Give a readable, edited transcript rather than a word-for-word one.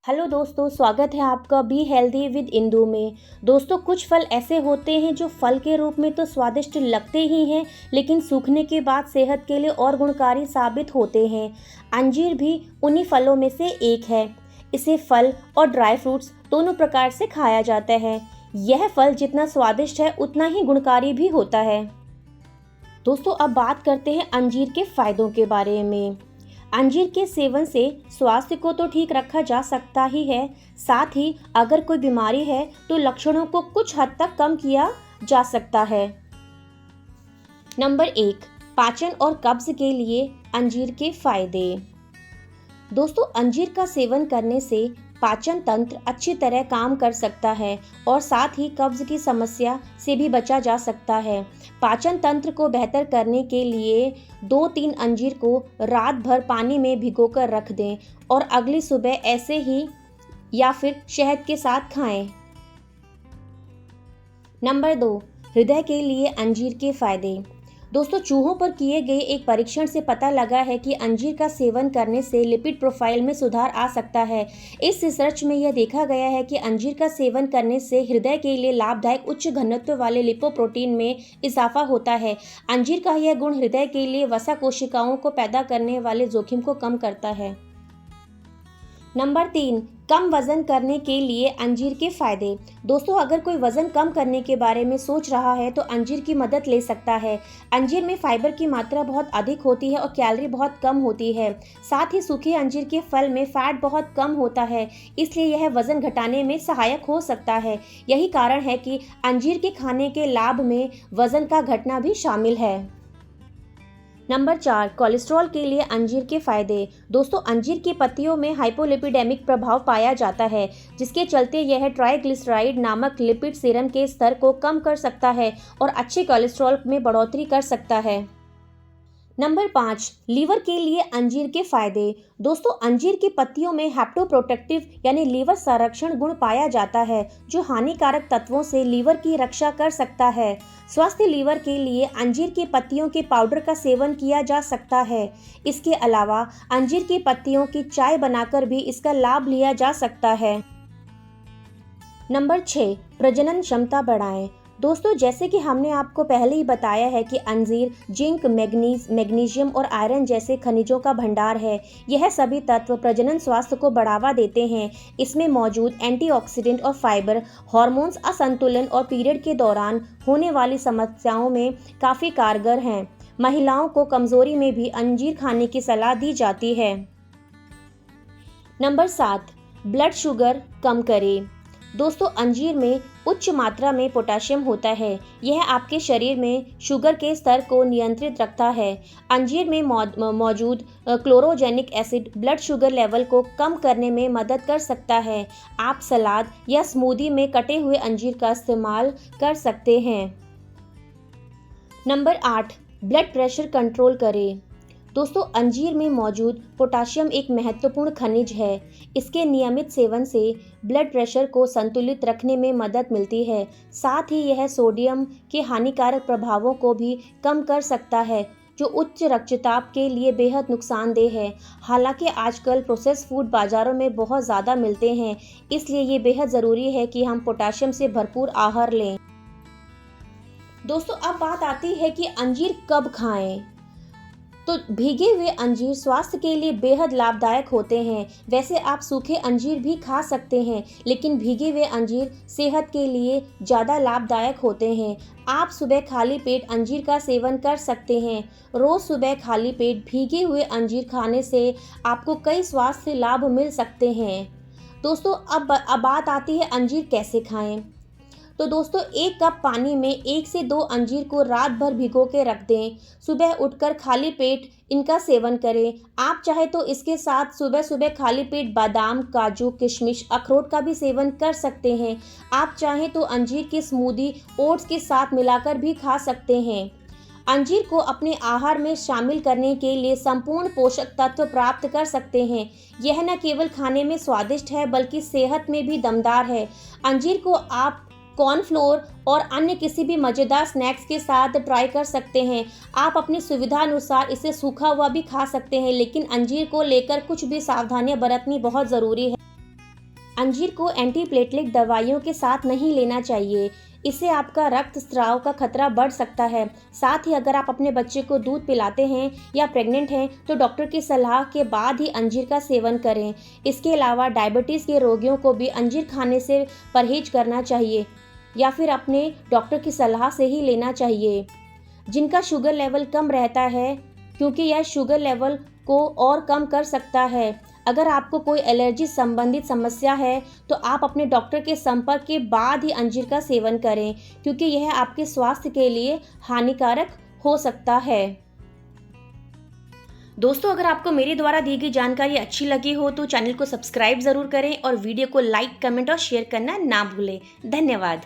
Hello दोस्तों, स्वागत है आपका बी हेल्दी विद इंदू में। दोस्तों, कुछ फल ऐसे होते हैं जो फल के रूप में तो स्वादिष्ट लगते ही हैं, लेकिन सूखने के बाद सेहत के लिए और गुणकारी साबित होते हैं। अंजीर भी उन्हीं फलों में से एक है। इसे फल और ड्राई फ्रूट्स दोनों प्रकार से खाया जाता है। यह फल जितना स्वादिष्ट है उतना ही गुणकारी भी होता है। दोस्तों, अब बात करते हैं अंजीर के फायदों के बारे में। अंजीर के सेवन से स्वास्थ्य को तो ठीक रखा जा सकता ही है, साथ ही अगर कोई बीमारी है तो लक्षणों को कुछ हद तक कम किया जा सकता है। नंबर 1, पाचन और कब्ज के लिए अंजीर के फायदे। दोस्तों, अंजीर का सेवन करने से पाचन तंत्र अच्छी तरह काम कर सकता है और साथ ही कब्ज की समस्या से भी बचा जा सकता है। पाचन तंत्र को बेहतर करने के लिए 2-3 अंजीर को रात भर पानी में भिगोकर रख दें और अगली सुबह ऐसे ही या फिर शहद के साथ खाएं। नंबर 2, हृदय के लिए अंजीर के फायदे। दोस्तों, चूहों पर किए गए एक परीक्षण से पता लगा है कि अंजीर का सेवन करने से लिपिड प्रोफाइल में सुधार आ सकता है। इस रिसर्च में यह देखा गया है कि अंजीर का सेवन करने से हृदय के लिए लाभदायक उच्च घनत्व वाले लिपोप्रोटीन में इजाफा होता है। अंजीर का यह गुण हृदय के लिए वसा कोशिकाओं को पैदा करने वाले जोखिम को कम करता है। नंबर 3, कम वजन करने के लिए अंजीर के फायदे। दोस्तों, अगर कोई वजन कम करने के बारे में सोच रहा है तो अंजीर की मदद ले सकता है। अंजीर में फाइबर की मात्रा बहुत अधिक होती है और कैलोरी बहुत कम होती है। साथ ही सूखे अंजीर के फल में फैट बहुत कम होता है, इसलिए यह वजन घटाने में सहायक हो सकता है। यही कारण है कि अंजीर के खाने के लाभ में वजन का घटना भी शामिल है। नंबर 4, कोलेस्ट्रॉल के लिए अंजीर के फायदे। दोस्तों, अंजीर की पत्तियों में हाइपोलिपिडेमिक प्रभाव पाया जाता है, जिसके चलते यह ट्राइग्लिसराइड नामक लिपिड सीरम के स्तर को कम कर सकता है और अच्छे कोलेस्ट्रॉल में बढ़ोतरी कर सकता है। नंबर 5, लीवर के लिए अंजीर के फायदे। दोस्तों, अंजीर की पत्तियों में हेप्टोप्रोटेक्टिव यानी लीवर संरक्षण गुण पाया जाता है, जो हानिकारक तत्वों से लीवर की रक्षा कर सकता है। स्वस्थ लीवर के लिए अंजीर की पत्तियों के पाउडर का सेवन किया जा सकता है। इसके अलावा अंजीर की पत्तियों की चाय बनाकर भी इसका लाभ लिया जा सकता है। नंबर 6, प्रजनन क्षमता बढ़ाएं। दोस्तों, जैसे कि हमने आपको पहले ही बताया है कि अंजीर जिंक, मैग्नीशियम और आयरन जैसे खनिजों का भंडार है। यह सभी तत्व प्रजनन स्वास्थ्य को बढ़ावा देते हैं। इसमें मौजूद एंटीऑक्सीडेंट और फाइबर हार्मोन्स असंतुलन और पीरियड के दौरान होने वाली समस्याओं में काफ़ी कारगर हैं। महिलाओं को कमजोरी में भी अंजीर खाने की सलाह दी जाती है। नंबर 7, ब्लड शुगर कम करे। दोस्तों, अंजीर में उच्च मात्रा में पोटेशियम होता है। यह आपके शरीर में शुगर के स्तर को नियंत्रित रखता है। अंजीर में मौजूद chlorogenic acid blood sugar level को कम करने में मदद कर सकता है। आप सलाद या स्मूदी में कटे हुए अंजीर का इस्तेमाल कर सकते हैं। नंबर 8, ब्लड प्रेशर कंट्रोल करे। दोस्तों, अंजीर में मौजूद पोटेशियम एक महत्वपूर्ण खनिज है। इसके नियमित सेवन से ब्लड प्रेशर को संतुलित रखने में मदद मिलती है। साथ ही यह सोडियम के हानिकारक प्रभावों को भी कम कर सकता है, जो उच्च रक्तचाप के लिए बेहद नुकसानदेह है। हालांकि आजकल प्रोसेस फूड बाज़ारों में बहुत ज़्यादा मिलते हैं, इसलिए ये बेहद ज़रूरी है कि हम पोटेशियम से भरपूर आहार लें। दोस्तों, अब बात आती है कि अंजीर कब खाएं। तो भीगे हुए अंजीर स्वास्थ्य के लिए बेहद लाभदायक होते हैं। वैसे आप सूखे अंजीर भी खा सकते हैं, लेकिन भीगे हुए अंजीर सेहत के लिए ज़्यादा लाभदायक होते हैं। आप सुबह खाली पेट अंजीर का सेवन कर सकते हैं। रोज़ सुबह खाली पेट भीगे हुए अंजीर खाने से आपको कई स्वास्थ्य लाभ मिल सकते हैं। दोस्तों, अब बात आती है अंजीर कैसे खाएं। तो दोस्तों, 1 कप पानी में 1 से 2 अंजीर को रात भर भिगो के रख दें। सुबह उठकर खाली पेट इनका सेवन करें। आप चाहे तो इसके साथ सुबह सुबह खाली पेट बादाम, काजू, किशमिश, अखरोट का भी सेवन कर सकते हैं। आप चाहें तो अंजीर की स्मूदी ओट्स के साथ मिलाकर भी खा सकते हैं। अंजीर को अपने आहार में शामिल करने के लिए संपूर्ण पोषक तत्व प्राप्त कर सकते हैं। यह न केवल खाने में स्वादिष्ट है, बल्कि सेहत में भी दमदार है। अंजीर को आप कॉर्नफ्लोर और अन्य किसी भी मज़ेदार स्नैक्स के साथ ट्राई कर सकते हैं। आप अपनी सुविधा अनुसार इसे सूखा हुआ भी खा सकते हैं, लेकिन अंजीर को लेकर कुछ भी सावधानियां बरतनी बहुत ज़रूरी है। अंजीर को एंटीप्लेटलेट दवाइयों के साथ नहीं लेना चाहिए, इससे आपका रक्त स्राव का खतरा बढ़ सकता है। साथ ही अगर आप अपने बच्चे को दूध पिलाते हैं या प्रेग्नेंट हैं तो डॉक्टर की सलाह के बाद ही अंजीर का सेवन करें। इसके अलावा डायबिटीज़ के रोगियों को भी अंजीर खाने से परहेज करना चाहिए या फिर अपने डॉक्टर की सलाह से ही लेना चाहिए। जिनका शुगर लेवल कम रहता है, क्योंकि यह शुगर लेवल को और कम कर सकता है। अगर आपको कोई एलर्जी संबंधित समस्या है तो आप अपने डॉक्टर के संपर्क के बाद ही अंजीर का सेवन करें, क्योंकि यह आपके स्वास्थ्य के लिए हानिकारक हो सकता है। दोस्तों, अगर आपको मेरे द्वारा दी गई जानकारी अच्छी लगी हो तो चैनल को सब्सक्राइब ज़रूर करें और वीडियो को लाइक, कमेंट और शेयर करना ना भूलें। धन्यवाद।